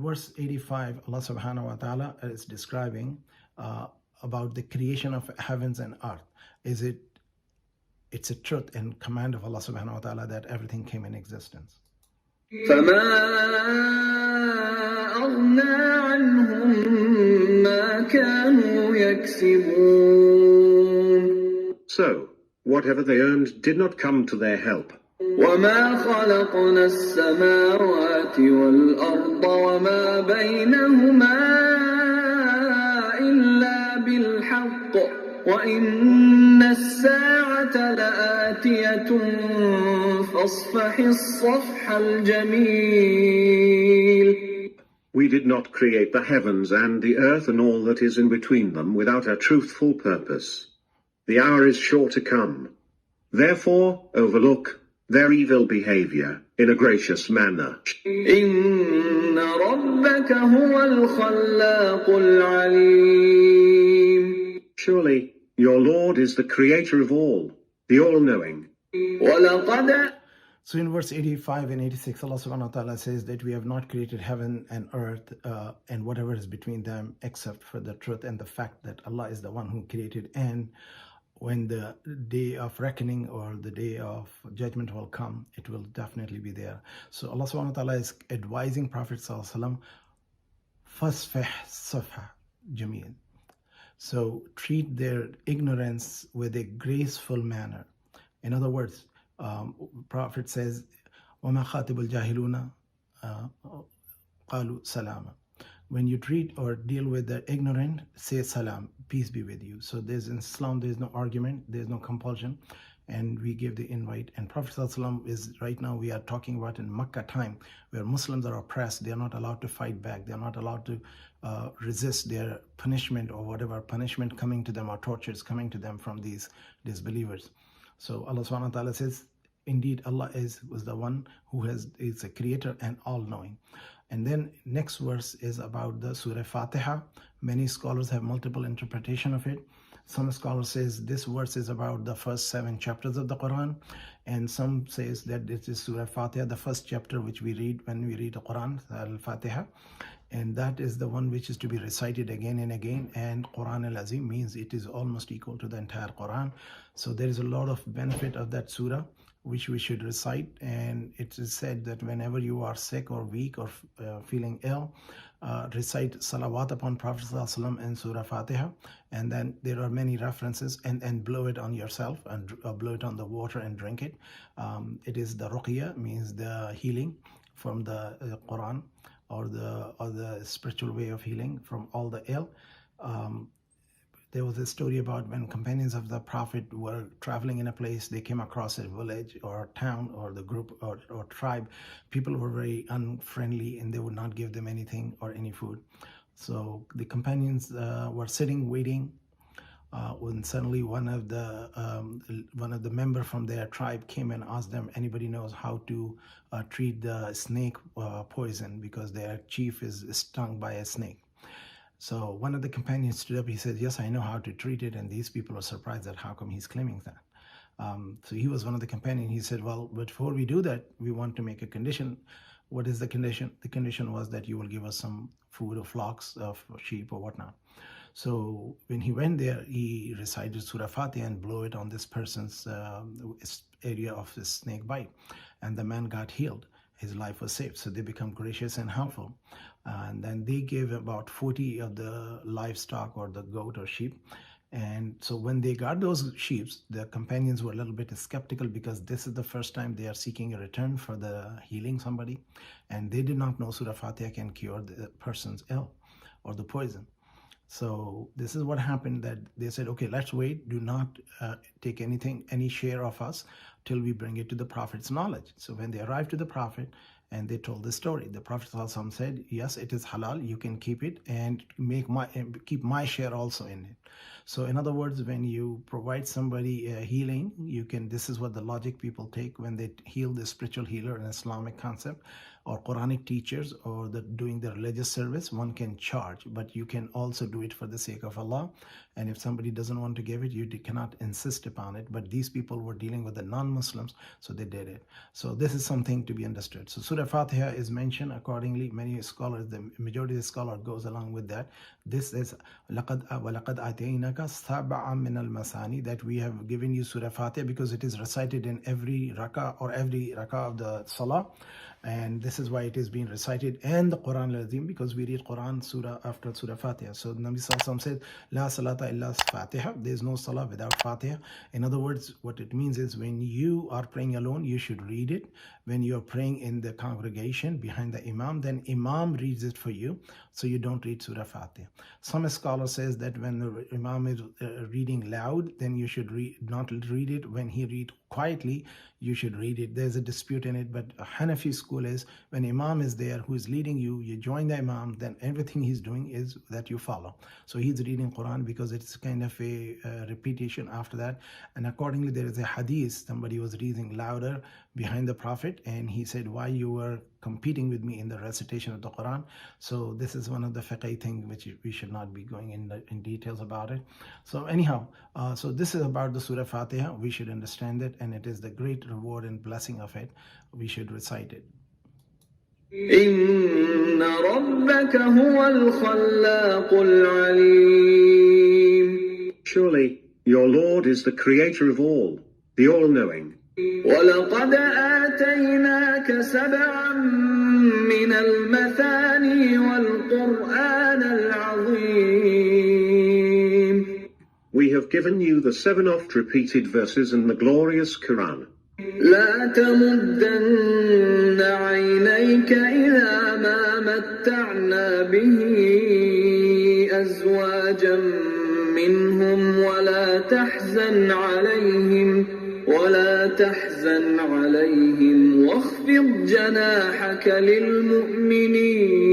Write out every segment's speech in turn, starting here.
verse 85, Allah subhanahu wa ta'ala is describing about the creation of heavens and earth. It's a truth and command of Allah subhanahu wa ta'ala that everything came in existence. فَمَا أَغْنَى عَنْهُمْ مَا كَانُوا يَكْسِبُونَ. So, whatever they earned did not come to their help. وَمَا خَلَقْنَا السَّمَاوَاتِ وَالْأَرْضَ وَمَا بَيْنَهُمَا إِلَّا بِالْحَقِّ وَإِنَّ السَّاعَةَ لَآتِيَةٌ فَاصْفَحِ الصَّفْحَ الْجَمِيلَ. We did not create the heavens and the earth and all that is in between them without a truthful purpose. The hour is sure to come. Therefore, overlook their evil behavior in a gracious manner. إِنَّ رَبَّكَ هُوَ الْخَلَّاقُ الْعَلِيمُ. Surely, your Lord is the creator of all, the all-knowing. وَلَقَدْ. So in verse 85 and 86, Allah subhanahu wa ta'ala says that we have not created heaven and earth and whatever is between them except for the truth and the fact that Allah is the one who created. And when the day of reckoning or the day of judgment will come, it will definitely be there. So Allah subhanahu wa ta'ala is advising Prophet sallallahu alaihi wasallam, فَاصْفَحْ صَفْحَ جَمِيلًا. So treat their ignorance with a graceful manner. In other words, Prophet says, وَمَا خَاطِبُ الْجَاهِلُونَ قَالُوا سَلَامًا. When you treat or deal with the ignorant, say salam, peace be with you. So in Islam, there's no argument, there's no compulsion, and we give the invite. And Prophet ﷺ is, right now we are talking about in Makkah time, where Muslims are oppressed. They are not allowed to fight back. They are not allowed to resist their punishment or whatever punishment coming to them or tortures coming to them from these disbelievers. So Allah subhanahu wa ta'ala says, indeed Allah was the one who is a creator and all-knowing. And then next verse is about the Surah Fatiha. Many scholars have multiple interpretation of it. Some scholars says this verse is about the first 7 chapters of the Quran, and some says that this is Surah Fatiha, the first chapter which we read when we read the Quran, Al-Fatiha, and that is the one which is to be recited again and again. And Quran al-Azim means it is almost equal to the entire Quran. So there is a lot of benefit of that surah which we should recite, and it is said that whenever you are sick or weak or feeling ill, recite salawat upon Prophet ﷺ and Surah Fatiha, and then there are many references, and blow it on yourself and blow it on the water and drink it. It is the ruqya, means the healing from the Quran, or the spiritual way of healing from all the ill. There was a story about when companions of the Prophet were traveling in a place, they came across a village or a town or the group or tribe. People were very unfriendly and they would not give them anything or any food. So the companions were sitting waiting when suddenly one of the member from their tribe came and asked them, anybody knows how to treat the snake poison, because their chief is stung by a snake. So one of the companions stood up, he said, yes, I know how to treat it. And these people are surprised that how come he's claiming that. So he was one of the companions. He said, well, but before we do that, we want to make a condition. What is the condition? The condition was that you will give us some food or flocks of sheep or whatnot. So when he went there, he recited Surah Fatiha and blew it on this person's area of the snake bite. And the man got healed. His life was saved. So they become gracious and helpful. And then they gave about 40 of the livestock or the goat or sheep. And so when they got those sheep, the companions were a little bit skeptical, because this is the first time they are seeking a return for the healing somebody. And they did not know Surah Fatiha can cure the person's ill or the poison. So this is what happened, that they said, okay, let's wait. Do not take any share of us till we bring it to the Prophet's knowledge. So when they arrived to the Prophet and they told the story, the Prophet ﷺ said, yes, it is halal, you can keep it and keep my share also in it. So in other words, when you provide somebody healing, this is what the logic people take when they heal, the spiritual healer, an Islamic concept. or Quranic teachers or doing the religious service, one can charge, but you can also do it for the sake of Allah. And if somebody doesn't want to give it, you cannot insist upon it. But these people were dealing with the non-Muslims, so they did it. So this is something to be understood. So Surah Fatiha is mentioned accordingly. Many scholars, the majority of the scholar goes along with that. This is وَلَقَدْ آتَيْنَاكَ سَبْعًا مِنَ الْمَثَانِي, that we have given you Surah Fatiha because it is recited in every rak'ah or every rak'ah of the salah. And this is why it is being recited, and the Quran al-Azim, because we read Quran surah after Surah Fatiha. So Nabi Sallallahu Alaihi Wasallam said, La salata illa Fatiha, there is no salah without Fatiha. In other words, what it means is when you are praying alone, you should read it. When you are praying in the congregation behind the Imam, then Imam reads it for you, so you don't read Surah Fatiha. Some scholar says that when the Imam is reading loud, then you should not read it. When he read quietly, you should read it. There's a dispute in it, but Hanafi school is when Imam is there who is leading you, you join the Imam, then everything he's doing is that you follow. So he's reading Quran because it's kind of a repetition after that. And accordingly, there is a hadith, somebody was reading louder behind the Prophet, and he said, why you were competing with me in the recitation of the Quran? So this is one of the fiqh things which we should not be going in details about it. So anyhow, so this is about the Surah Fatiha. We should understand it, and it is the great reward and blessing of it. We should recite it. إن ربك هو الخلاق العليم. Surely, your Lord is the creator of all, the all-knowing. ولقد آتيناك سبعا من المثاني والقرآن العظيم. We have given you the 7 oft-repeated verses and the glorious Quran. لا تمدن عينيك إلى ما متعنا به أزواجا منهم ولا تحزن عليهم واخفض جناحك للمؤمنين.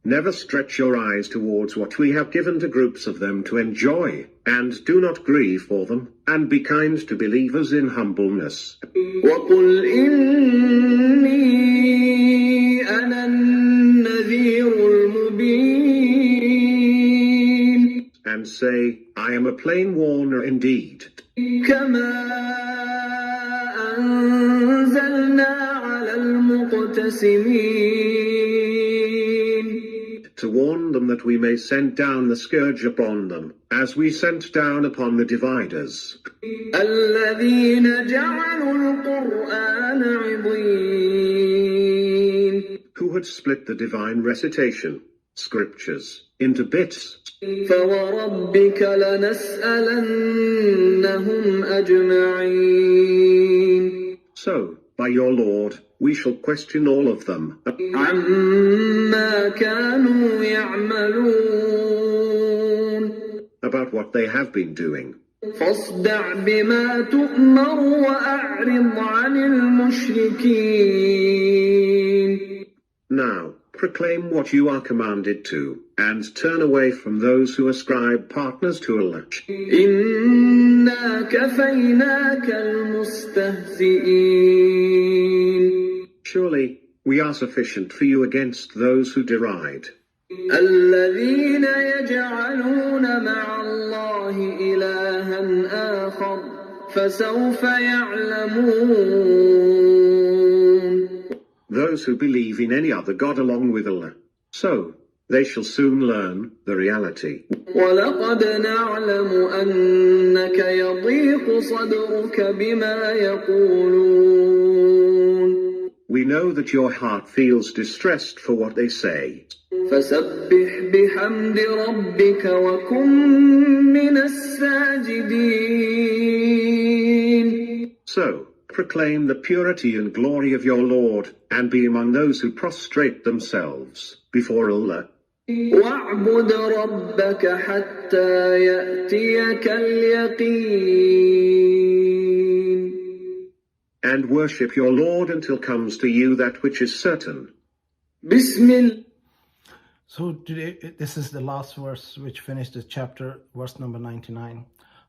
Never stretch your eyes towards what we have given to groups of them to enjoy, and do not grieve for them, and be kind to believers in humbleness. وقل إني أنا النذير المبين. And say, I am a plain warner indeed. كما أنزلنا على المقتسمين. To warn them that we may send down the scourge upon them, as we sent down upon the dividers. الذين جعلوا القرآن عضين. Who had split the divine recitation, scriptures, into bits. فوربك لنسألنهم أجمعين. So, by your Lord, we shall question all of them عما كانوا يعملون. about what they have been doing. فاصدع بما تؤمر وأعرض عن المشركين. Now, proclaim what you are commanded to, and turn away from those who ascribe partners to Allah. إنا كفيناك المستهزئين. Surely, we are sufficient for you against those who deride. الذين يجعلون مع الله إلها آخر فسوف يعلمون. Those who believe in any other God along with Allah. So, they shall soon learn the reality. ولقد نعلم أنك يضيق صدرك بما يقولون. We know that your heart feels distressed for what they say. فسبح بحمد ربك وكن من الساجدين. So, proclaim the purity and glory of your Lord, and be among those who prostrate themselves before Allah. واعبد ربك حتى يأتيك اليقين. And worship your Lord until comes to you that which is certain. بسم الله. So today, this is the last verse which finished the chapter, verse number 99.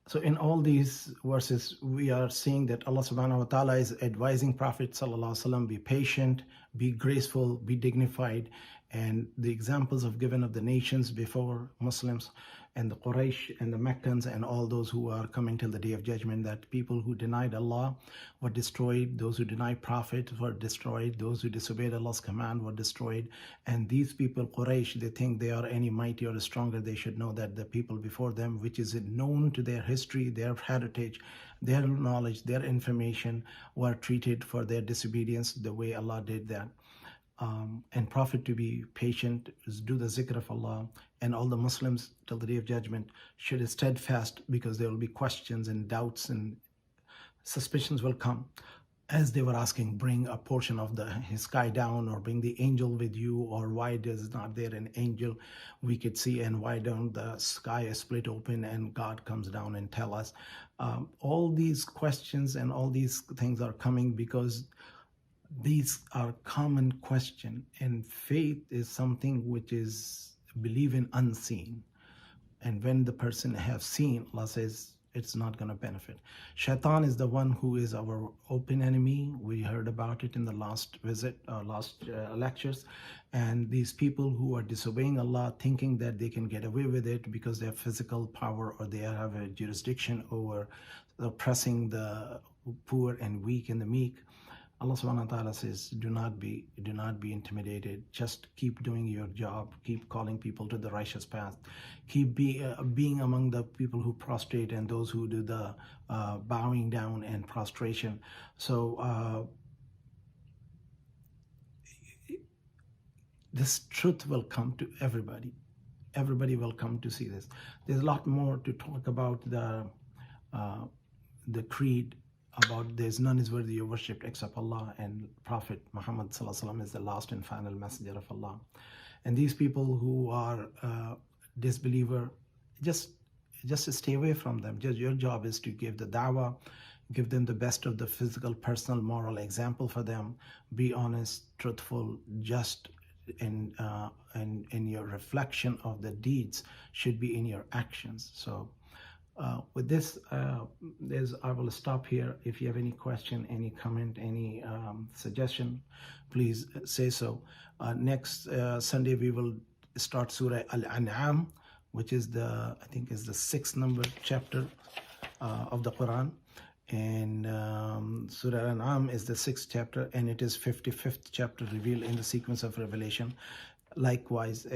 So in all these verses, we are seeing that Allah subhanahu wa ta'ala is advising Prophet sallallahu alaihi wasallam, be patient, be graceful, be dignified. And the examples of given of the nations before Muslims and the Quraysh and the Meccans and all those who are coming till the day of judgment, that people who denied Allah were destroyed, those who denied Prophet were destroyed, those who disobeyed Allah's command were destroyed. And these people, Quraysh, they think they are any mightier or stronger. They should know that the people before them, which is known to their history, their heritage, their knowledge, their information, were treated for their disobedience the way Allah did that. And Prophet to be patient, do the zikr of Allah, and all the Muslims till the day of judgment should be steadfast, because there will be questions and doubts and suspicions will come. As they were asking, bring a portion of his sky down, or bring the angel with you, or why is not there an angel we could see, and why don't the sky split open and God comes down and tell us? All these questions and all these things are coming because these are common question, and faith is something which is believe in unseen. And when the person have seen, Allah says it's not going to benefit. Shaitan is the one who is our open enemy. We heard about it in the last visit, last lectures. And these people who are disobeying Allah, thinking that they can get away with it because they have physical power, or they have a jurisdiction over oppressing the poor and weak and the meek. Allah subhanahu wa ta'ala says, do not be intimidated. Just keep doing your job. Keep calling people to the righteous path. Keep being among the people who prostrate and those who do the bowing down and prostration. So this truth will come to everybody. Everybody will come to see this. There's a lot more to talk about the creed, about there's none is worthy of worship except Allah, and Prophet Muhammad sallallahu alaihi wasallam is the last and final messenger of Allah. And these people who are disbeliever, just stay away from them. Just your job is to give the da'wah, give them the best of the physical, personal, moral example for them. Be honest, truthful, just, and your reflection of the deeds should be in your actions. So with this, I will stop here. If you have any question, any comment, any suggestion, please say so. Next Sunday we will start Surah Al-An'am, which is I think is the 6th number chapter of the Quran. And Surah Al-An'am is the 6th chapter, and it is 55th chapter revealed in the sequence of revelation. Likewise,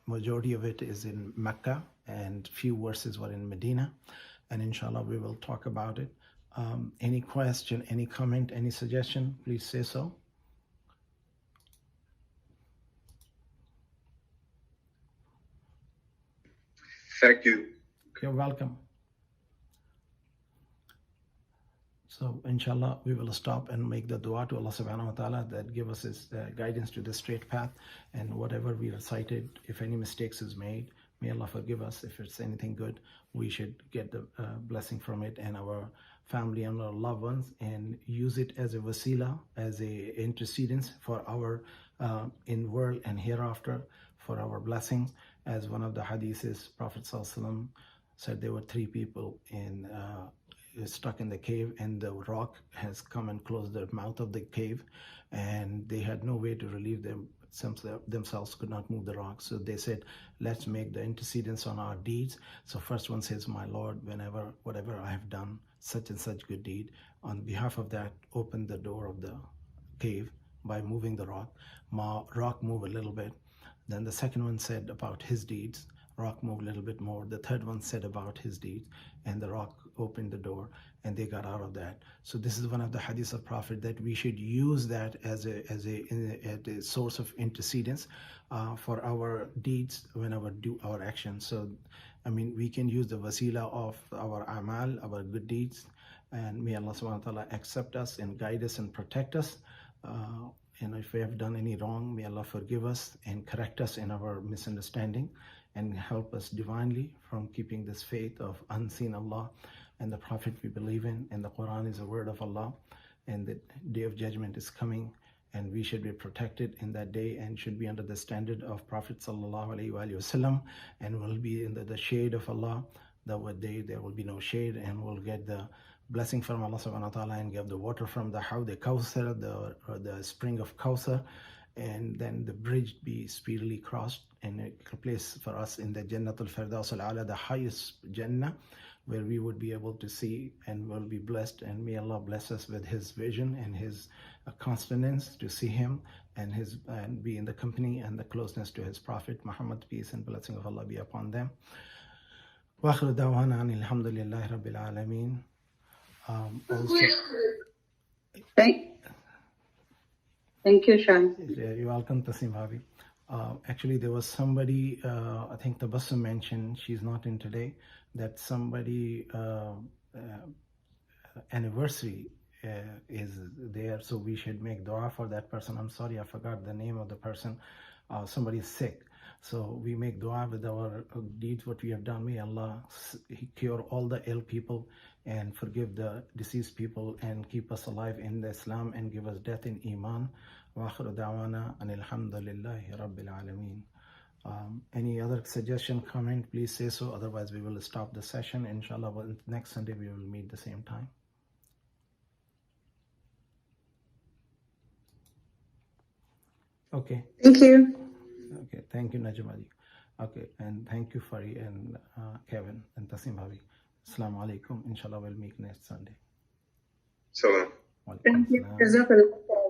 majority of it is in Mecca, and few verses were in Medina. And inshallah, we will talk about it. Any question, any comment, any suggestion, please say so. Thank you. You're welcome. So inshallah, we will stop and make the dua to Allah subhanahu wa ta'ala that give us his guidance to the straight path. And whatever we recited, if any mistakes is made, may Allah forgive us. If it's anything good, we should get the blessing from it and our family and our loved ones, and use it as a wasila, as a intercedence for our in world and hereafter, for our blessings. As one of the hadiths, Prophet sallallahu alaihi wasallam said there were 3 people stuck in the cave, and the rock has come and closed the mouth of the cave, and they had no way to relieve themselves, could not move the rock. So they said, let's make the intercedence on our deeds. So first one says, my Lord, whatever I have done, such and such good deed, on behalf of that, open the door of the cave by moving the rock. Rock move a little bit. Then the second one said about his deeds, rock moved a little bit more. The third one said about his deeds, and the rock opened the door, and they got out of that. So this is one of the hadiths of Prophet, that we should use that as a source of intercedence for our deeds whenever do our actions. So I mean, we can use the wasila of our amal, our good deeds, and may Allah subhanahu wa ta'ala accept us and guide us and protect us. And if we have done any wrong, may Allah forgive us and correct us in our misunderstanding, and help us divinely from keeping this faith of unseen Allah and the Prophet we believe in, and the Quran is a word of Allah, and the day of judgment is coming, and we should be protected in that day and should be under the standard of Prophet sallallahu alaihi wasallam, and will be in the shade of Allah That day there will be no shade, and we'll get the blessing from Allah subhanahu wa ta'ala and get the water from the Hawd al-Kawthar, the spring of Kawthar, and then the bridge be speedily crossed, and a place for us in the Jannatul Firdaus al-Ala, the highest Jannah, where we would be able to see and will be blessed. And may Allah bless us with His vision and His consonance to see Him, and be in the company and the closeness to His Prophet Muhammad, peace and blessing of Allah be upon them. Wa akhiru da'wana alhamdulillahi rabbil alameen. Also, Thank you, Shahid. you're welcome, Tasim Bhabi. Actually, there was somebody, I think Tabassum mentioned, she's not in today, that somebody anniversary is there, so we should make dua for that person. I'm sorry, I forgot the name of the person. Somebody is sick, so we make dua with our deeds, what we have done. May Allah cure all the ill people and forgive the deceased people and keep us alive in the Islam and give us death in Iman. Wa akhiru da'wana alhamdulillahi rabbil alameen. Any other suggestion, comment, please say so. Otherwise, we will stop the session. Inshallah, next Sunday we will meet the same time. Okay. Thank you. Okay. Thank you, Najmadi. Okay, and thank you, Fari and Kevin and Tasim Bhabi. Assalamu alaikum. Inshallah, we'll meet next Sunday. Salam. Thank you. Jazakallah.